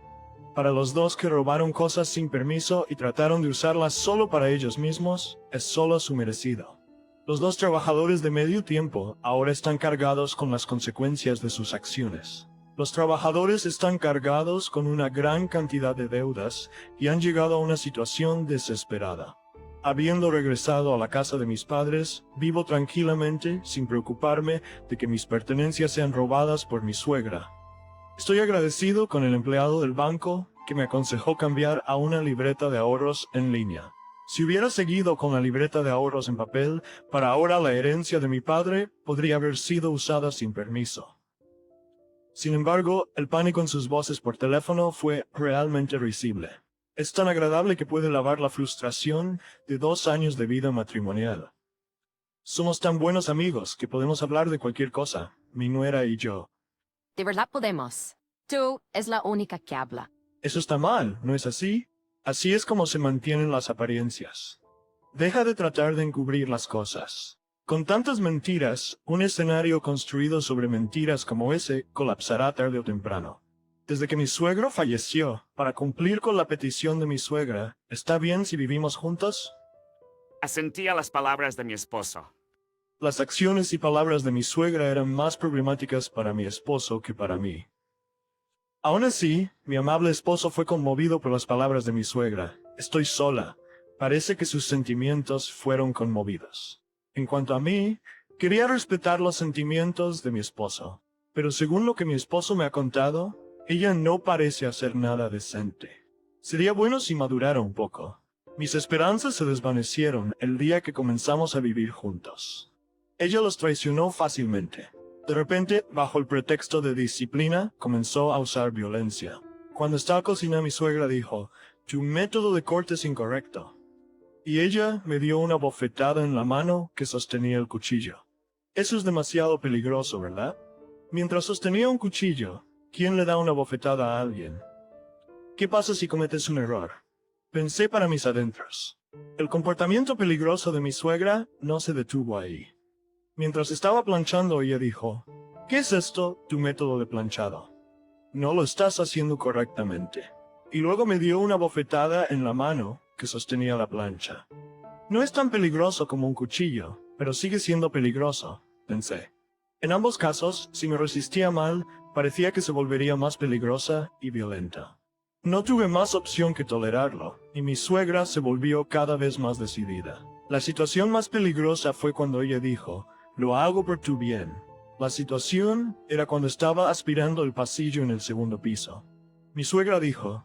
Para los dos que robaron cosas sin permiso y trataron de usarlas solo para ellos mismos, es solo su merecido. Los dos trabajadores de medio tiempo ahora están cargados con las consecuencias de sus acciones. Los trabajadores están cargados con una gran cantidad de deudas y han llegado a una situación desesperada. Habiendo regresado a la casa de mis padres, vivo tranquilamente sin preocuparme de que mis pertenencias sean robadas por mi suegra. Estoy agradecido con el empleado del banco que me aconsejó cambiar a una libreta de ahorros en línea. Si hubiera seguido con la libreta de ahorros en papel, para ahora la herencia de mi padre podría haber sido usada sin permiso. Sin embargo, el pánico en sus voces por teléfono fue realmente risible. Es tan agradable que puede lavar la frustración de 2 años de vida matrimonial. Somos tan buenos amigos que podemos hablar de cualquier cosa, mi nuera y yo. De verdad podemos. Tú es la única que habla. Eso está mal, ¿no es así? Así es como se mantienen las apariencias. Deja de tratar de encubrir las cosas. Con tantas mentiras, un escenario construido sobre mentiras como ese colapsará tarde o temprano. Desde que mi suegro falleció, para cumplir con la petición de mi suegra, ¿está bien si vivimos juntos? Asentí a las palabras de mi esposo. Las acciones y palabras de mi suegra eran más problemáticas para mi esposo que para mí. Aún así, mi amable esposo fue conmovido por las palabras de mi suegra. Estoy sola. Parece que sus sentimientos fueron conmovidos. En cuanto a mí, quería respetar los sentimientos de mi esposo. Pero según lo que mi esposo me ha contado, ella no parece hacer nada decente. Sería bueno si madurara un poco. Mis esperanzas se desvanecieron el día que comenzamos a vivir juntos. Ella los traicionó fácilmente. De repente, bajo el pretexto de disciplina, comenzó a usar violencia. Cuando estaba cocinando, mi suegra dijo, «Tu método de corte es incorrecto». Y ella me dio una bofetada en la mano que sostenía el cuchillo. Eso es demasiado peligroso, ¿verdad? Mientras sostenía un cuchillo, ¿quién le da una bofetada a alguien? ¿Qué pasa si cometes un error? Pensé para mis adentros. El comportamiento peligroso de mi suegra no se detuvo ahí. Mientras estaba planchando, ella dijo, «¿Qué es esto, tu método de planchado? No lo estás haciendo correctamente». Y luego me dio una bofetada en la mano que sostenía la plancha. No es tan peligroso como un cuchillo, pero sigue siendo peligroso, pensé. En ambos casos, si me resistía mal, parecía que se volvería más peligrosa y violenta. No tuve más opción que tolerarlo, y mi suegra se volvió cada vez más decidida. La situación más peligrosa fue cuando ella dijo, «Lo hago por tu bien». La situación era cuando estaba aspirando el pasillo en el segundo piso. Mi suegra dijo,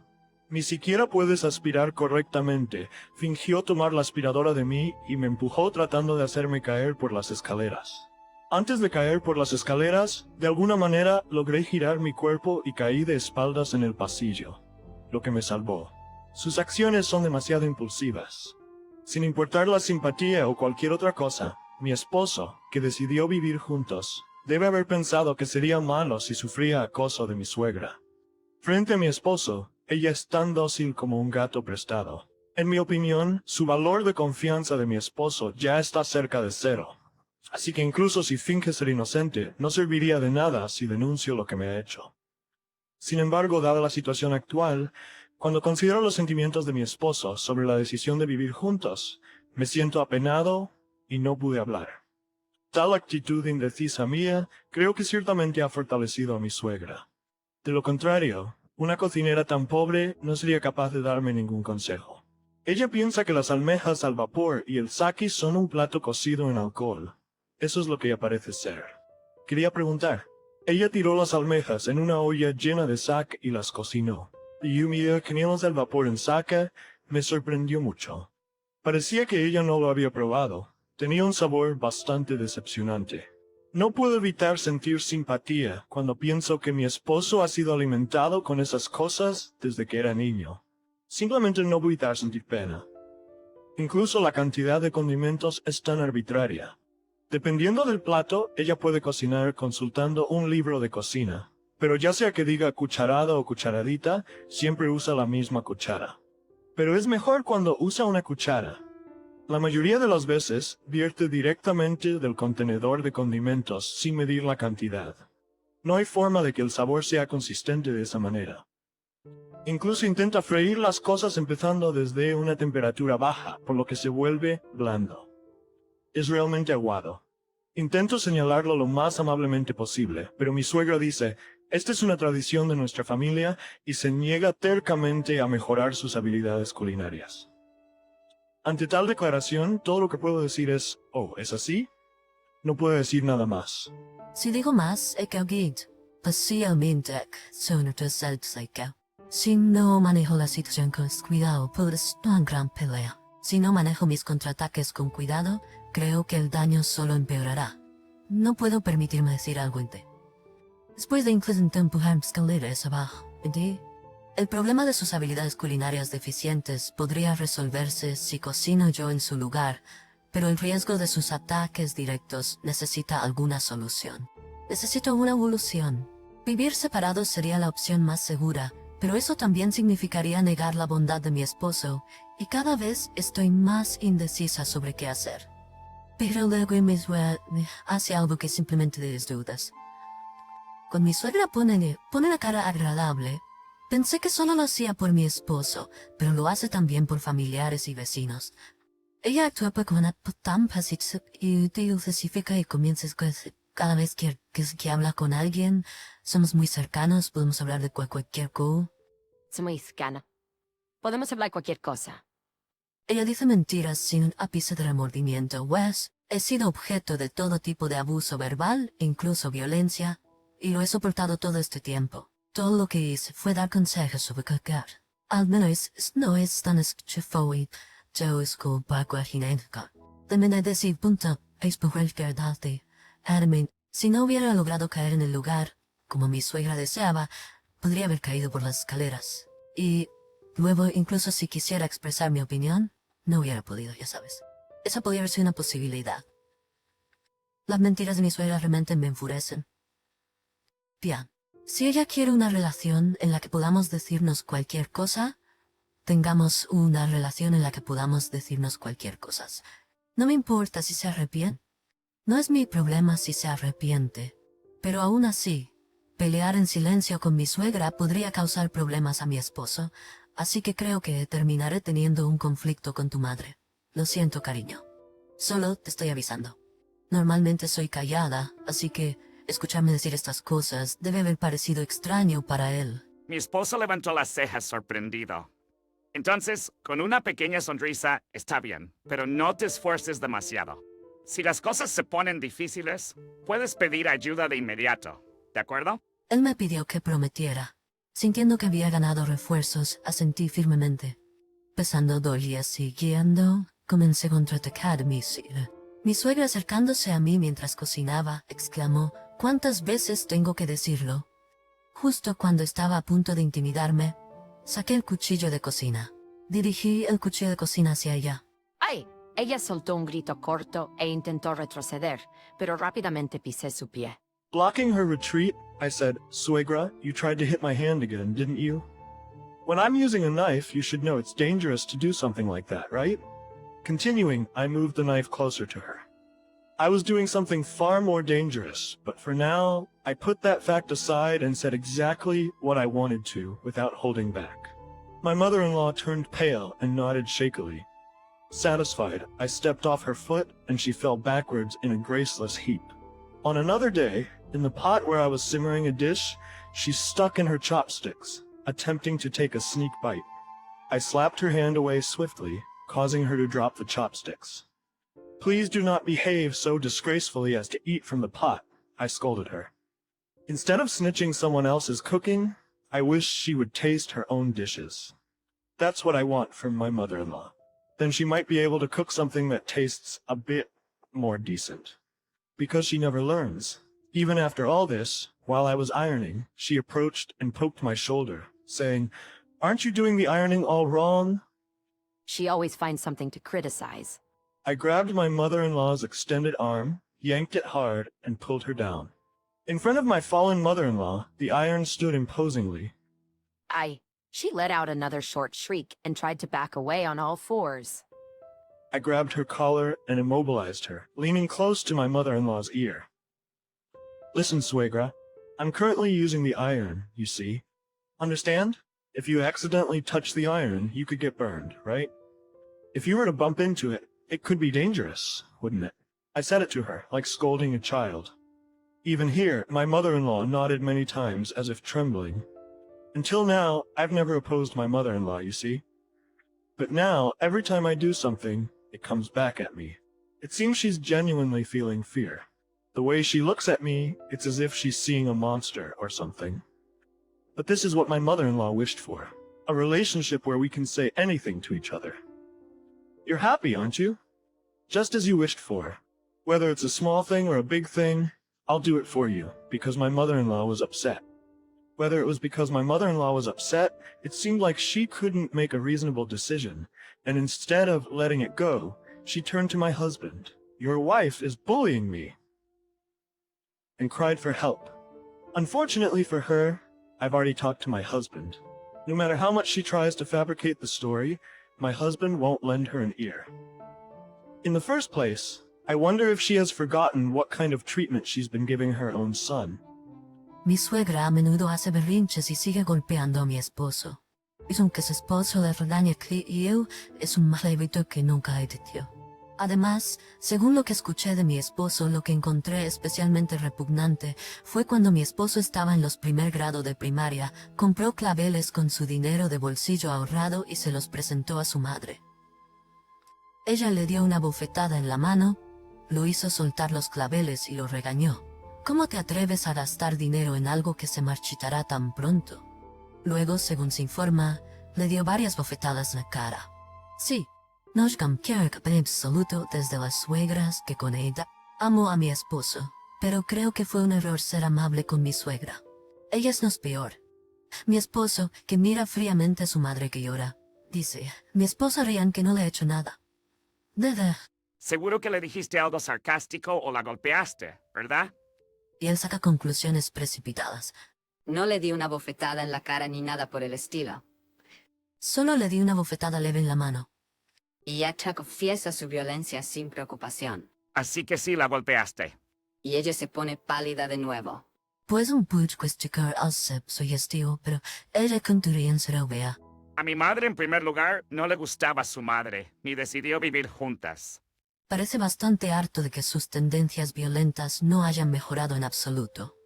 «Ni siquiera puedes aspirar correctamente». Fingió tomar la aspiradora de mí y me empujó tratando de hacerme caer por las escaleras. Antes de caer por las escaleras, de alguna manera logré girar mi cuerpo y caí de espaldas en el pasillo, lo que me salvó. Sus acciones son demasiado impulsivas. Sin importar la simpatía o cualquier otra cosa, mi esposo, que decidió vivir juntos, debe haber pensado que sería malo si sufría acoso de mi suegra. Frente a mi esposo, ella es tan dócil como un gato prestado. En mi opinión, su valor de confianza de mi esposo ya está cerca de cero. Así que incluso si finge ser inocente, no serviría de nada si denuncio lo que me ha hecho. Sin embargo, dada la situación actual, cuando considero los sentimientos de mi esposo sobre la decisión de vivir juntos, me siento apenado y no pude hablar. Tal actitud indecisa mía creo que ciertamente ha fortalecido a mi suegra. De lo contrario, una cocinera tan pobre no sería capaz de darme ningún consejo. Ella piensa que las almejas al vapor y el sake son un plato cocido en alcohol. Eso es lo que ella parece ser. Quería preguntar. Ella tiró las almejas en una olla llena de sake y las cocinó. Y humillar canelas al vapor en sake me sorprendió mucho. Parecía que ella no lo había probado. Tenía un sabor bastante decepcionante. No puedo evitar sentir simpatía cuando pienso que mi esposo ha sido alimentado con esas cosas desde que era niño. Simplemente no puedo evitar sentir pena. Incluso la cantidad de condimentos es tan arbitraria. Dependiendo del plato, ella puede cocinar consultando un libro de cocina. Pero ya sea que diga cucharada o cucharadita, siempre usa la misma cuchara. Pero es mejor cuando usa una cuchara. La mayoría de las veces, vierte directamente del contenedor de condimentos sin medir la cantidad. No hay forma de que el sabor sea consistente de esa manera. Incluso intenta freír las cosas empezando desde una temperatura baja, por lo que se vuelve blando. Es realmente aguado. Intento señalarlo lo más amablemente posible, pero mi suegra dice, esta es una tradición de nuestra familia y se niega tercamente a mejorar sus habilidades culinarias. Ante tal declaración, todo lo que puedo decir es, oh, ¿es así? No puedo decir nada más. Si digo más, ikaw gid. Parcialmente, sono ikaw. Si no manejo la situación con cuidado, podrás una gran pelea. Si no manejo mis contraataques con cuidado, creo que el daño solo empeorará. No puedo permitirme decir algo en ti. Después de intentar empujar escaleras abajo, el problema de sus habilidades culinarias deficientes podría resolverse si cocino yo en su lugar, pero el riesgo de sus ataques directos necesita alguna solución. Necesito una evolución. Vivir separados sería la opción más segura, pero eso también significaría negar la bondad de mi esposo, y cada vez estoy más indecisa sobre qué hacer. Pero luego mi suegra hace algo que simplemente des dudas. Cuando mi suegra pone la cara agradable, pensé que solo lo hacía por mi esposo, pero lo hace también por familiares y vecinos. Ella actúa como una tan pacífica y pacífica y comienza cada vez que habla con alguien, somos muy cercanos, podemos hablar de cualquier cosa. Es muy scana. Podemos hablar cualquier cosa. Ella dice mentiras sin un ápice de remordimiento. Wes, he sido objeto de todo tipo de abuso verbal, incluso violencia, y lo he soportado todo este tiempo. Todo lo que hice fue dar consejos sobre cagar. Al menos no es tan esquizoide. Yo es culpa genética. También decir punto, es por el verdad. Herman, si no hubiera logrado caer en el lugar, como mi suegra deseaba, podría haber caído por las escaleras. Y luego, incluso si quisiera expresar mi opinión, no hubiera podido, ya sabes. Esa podría haber sido una posibilidad. Las mentiras de mi suegra realmente me enfurecen. Bien, si ella quiere una relación en la que podamos decirnos cualquier cosa, tengamos una relación en la que podamos decirnos cualquier cosa. No me importa si se arrepiente. No es mi problema si se arrepiente. Pero aún así, pelear en silencio con mi suegra podría causar problemas a mi esposo, así que creo que terminaré teniendo un conflicto con tu madre. Lo siento, cariño. Solo te estoy avisando. Normalmente soy callada, así que escucharme decir estas cosas debe haber parecido extraño para él. Mi esposo levantó las cejas sorprendido. Entonces, con una pequeña sonrisa, está bien, pero no te esfuerces demasiado. Si las cosas se ponen difíciles, puedes pedir ayuda de inmediato, ¿de acuerdo? Él me pidió que prometiera. Sintiendo que había ganado refuerzos, asentí firmemente. Pesando 2 días siguiendo, comencé contra atacar mi suegra. Mi suegra, acercándose a mí mientras cocinaba, exclamó, ¿cuántas veces tengo que decirlo? Justo cuando estaba a punto de intimidarme, saqué el cuchillo de cocina. Dirigí el cuchillo de cocina hacia ella. ¡Ay! Ella soltó un grito corto e intentó retroceder, pero rápidamente pisé su pie. Blocking her retreat, I said, Suegra, you tried to hit my hand again, didn't you? When I'm using a knife, you should know it's dangerous to do something like that, right? Continuing, I moved the knife closer to her. I was doing something far more dangerous, but for now, I put that fact aside and said exactly what I wanted to without holding back. My mother-in-law turned pale and nodded shakily. Satisfied, I stepped off her foot and she fell backwards in a graceless heap. On another day, in the pot where I was simmering a dish, she stuck in her chopsticks, attempting to take a sneak bite. I slapped her hand away swiftly, causing her to drop the chopsticks. Please do not behave so disgracefully as to eat from the pot, I scolded her. Instead of snitching someone else's cooking, I wish she would taste her own dishes. That's what I want from my mother-in-law. Then she might be able to cook something that tastes a bit more decent. Because she never learns. Even after all this, while I was ironing, she approached and poked my shoulder, saying, "Aren't you doing the ironing all wrong?" She always finds something to criticize. I grabbed my mother-in-law's extended arm, yanked it hard, and pulled her down. In front of my fallen mother-in-law, the iron stood imposingly. She let out another short shriek and tried to back away on all fours. I grabbed her collar and immobilized her, leaning close to my mother-in-law's ear. Listen, Suegra, I'm currently using the iron, you see. Understand? If you accidentally touch the iron, you could get burned, right? If you were to bump into it, it could be dangerous, wouldn't it? I said it to her, like scolding a child. Even here, my mother-in-law nodded many times as if trembling. Until now, I've never opposed my mother-in-law, you see. But now, every time I do something, it comes back at me. It seems she's genuinely feeling fear. The way she looks at me, it's as if she's seeing a monster or something. But this is what my mother-in-law wished for. A relationship where we can say anything to each other. You're happy, aren't you? Just as you wished for. Whether it's a small thing or a big thing, I'll do it for you, because my mother-in-law was upset. Whether it was because my mother-in-law was upset, it seemed like she couldn't make a reasonable decision, and instead of letting it go, she turned to my husband. "Your wife is bullying me," and cried for help. Unfortunately for her, I've already talked to my husband. No matter how much she tries to fabricate the story, my husband won't lend her an ear. In the first place, I wonder if she has forgotten what kind of treatment she's been giving her own son. Mi suegra a menudo hace berrinches y sigue golpeando a mi esposo. Es un que su esposo le regaña que yo es un mal hábito que nunca he tenido. Además, según lo que escuché de mi esposo, lo que encontré especialmente repugnante fue cuando mi esposo estaba en los primer grado de primaria, compró claveles con su dinero de bolsillo ahorrado y se los presentó a su madre. Ella le dio una bofetada en la mano, lo hizo soltar los claveles y lo regañó. ¿Cómo te atreves a gastar dinero en algo que se marchitará tan pronto? Luego, según se informa, le dio varias bofetadas en la cara. Sí. No cambiar en absoluto desde las suegras que con ella. Amo a mi esposo, pero creo que fue un error ser amable con mi suegra. Ella es nos peor. Mi esposo, que mira fríamente a su madre que llora, dice, mi esposa Ryan que no le ha hecho nada. Nada. Seguro que le dijiste algo sarcástico o la golpeaste, ¿verdad? Y él saca conclusiones precipitadas. No le di una bofetada en la cara ni nada por el estilo. Solo le di una bofetada leve en la mano. Y ella confiesa su violencia sin preocupación. Así que sí la golpeaste. Y ella se pone pálida de nuevo. Pues un puig cuesticar al sugestivo, pero ella continuaría en ser vea. A mi madre, en primer lugar, no le gustaba su madre, ni decidió vivir juntas. Parece bastante harto de que sus tendencias violentas no hayan mejorado en absoluto.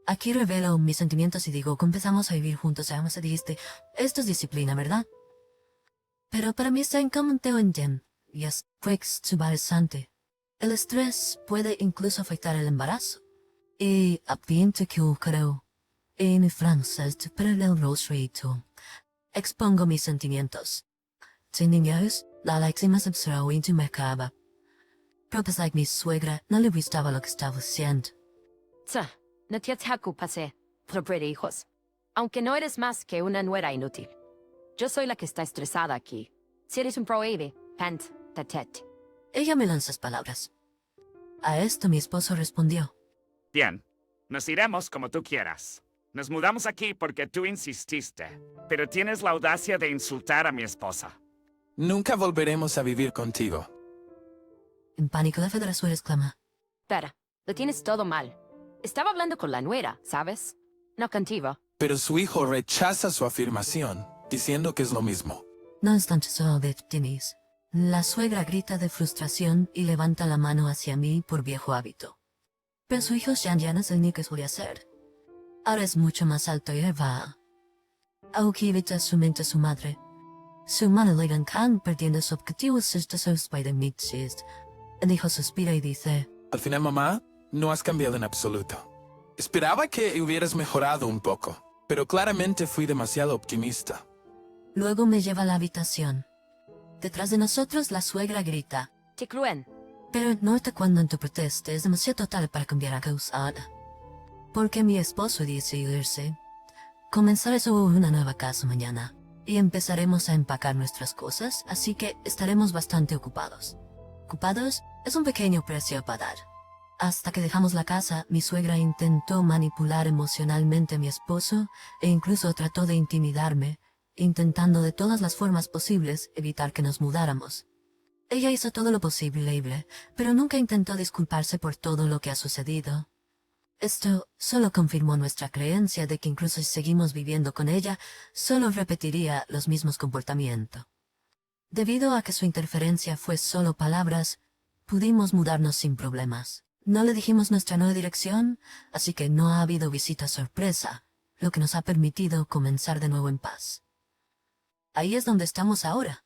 Aquí revelo mis sentimientos y digo, empezamos a vivir juntos, además se dijiste, esto es disciplina, ¿verdad? Pero para mí está en en Jen, y es bastante. El estrés puede incluso afectar el embarazo. Y apiento que creo, en francés, para el rosrito, expongo mis sentimientos. Sin niños, la lágrima se observó y me acaba. Pero pues mi suegra no le gustaba lo que estaba haciendo. No te preocupes, pobre hijos. Aunque no eres más que una nuera inútil. Yo soy la que está estresada aquí. Si eres un prohíbe, pant, tatet. Ella me lanza palabras. A esto mi esposo respondió. Bien, nos iremos como tú quieras. Nos mudamos aquí porque tú insististe, pero tienes la audacia de insultar a mi esposa. Nunca volveremos a vivir contigo. En pánico la federación exclama. Espera, lo tienes todo mal. Estaba hablando con la nuera, ¿sabes? No contigo. Pero su hijo rechaza su afirmación, diciendo que es lo mismo. No obstante, solo de Denise. La suegra grita de frustración y levanta la mano hacia mí por viejo hábito. Pero su hijo ya no es el niño que solía ser. Ahora es mucho más alto y va. Aunque evita su mente a su madre. Su mano le can perdiendo su objetivo de Mitchist. El hijo suspira y dice. Al final, mamá, no has cambiado en absoluto. Esperaba que hubieras mejorado un poco, pero claramente fui demasiado optimista. Luego me lleva a la habitación. Detrás de nosotros la suegra grita. Ticluen. Pero nota cuando interpretaste es demasiado total para cambiar a causa. Porque mi esposo dice irse. Comenzaré sobre una nueva casa mañana. Y empezaremos a empacar nuestras cosas, así que estaremos bastante ocupados. Ocupados es un pequeño precio a pagar. Hasta que dejamos la casa, mi suegra intentó manipular emocionalmente a mi esposo e incluso trató de intimidarme, intentando de todas las formas posibles evitar que nos mudáramos. Ella hizo todo lo posible, pero nunca intentó disculparse por todo lo que ha sucedido. Esto solo confirmó nuestra creencia de que incluso si seguimos viviendo con ella, solo repetiría los mismos comportamientos. Debido a que su interferencia fue solo palabras, pudimos mudarnos sin problemas. No le dijimos nuestra nueva dirección, así que no ha habido visita sorpresa, lo que nos ha permitido comenzar de nuevo en paz. Ahí es donde estamos ahora.